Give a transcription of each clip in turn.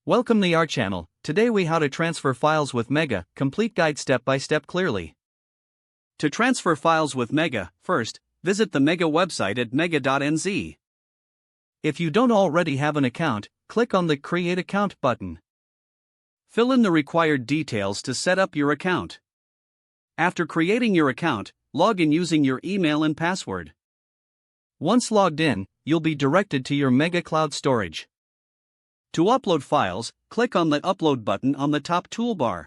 Welcome to our channel. Today we how to transfer files with Mega, complete guide step by step clearly. To transfer files with Mega, first, visit the Mega website at mega.nz. If you don't already have an account, click on the Create Account button. Fill in the required details to set up your account. After creating your account, log in using your email and password. Once logged in, you'll be directed to your Mega Cloud storage. To upload files, click on the Upload button on the top toolbar.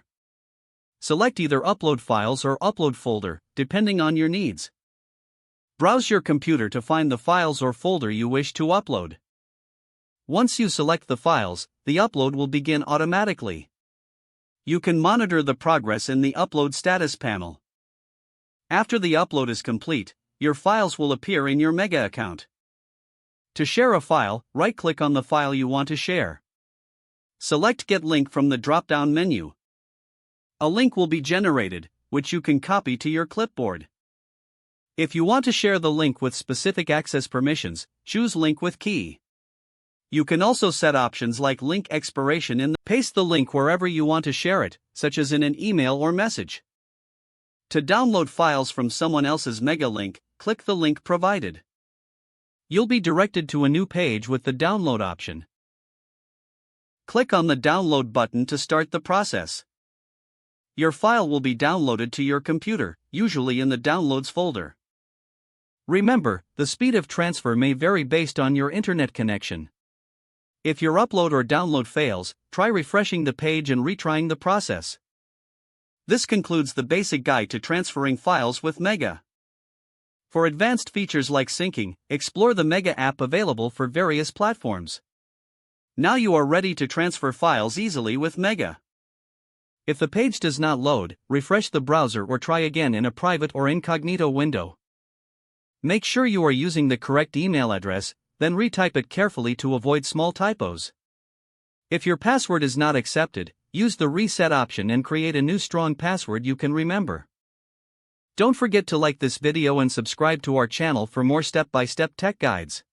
Select either Upload Files or Upload Folder, depending on your needs. Browse your computer to find the files or folder you wish to upload. Once you select the files, the upload will begin automatically. You can monitor the progress in the Upload Status panel. After the upload is complete, your files will appear in your Mega account. To share a file, right-click on the file you want to share. Select Get Link from the drop-down menu. A link will be generated, which you can copy to your clipboard. If you want to share the link with specific access permissions, choose Link with Key. You can also set options like link expiration in the paste the link wherever you want to share it, such as in an email or message. To download files from someone else's Mega link, click the link provided. You'll be directed to a new page with the download option. Click on the download button to start the process. Your file will be downloaded to your computer, usually in the Downloads folder. Remember, the speed of transfer may vary based on your internet connection. If your upload or download fails, try refreshing the page and retrying the process. This concludes the basic guide to transferring files with Mega. For advanced features like syncing, explore the Mega app available for various platforms. Now you are ready to transfer files easily with Mega. If the page does not load, refresh the browser or try again in a private or incognito window. Make sure you are using the correct email address, then retype it carefully to avoid small typos. If your password is not accepted, use the reset option and create a new strong password you can remember. Don't forget to like this video and subscribe to our channel for more step-by-step tech guides.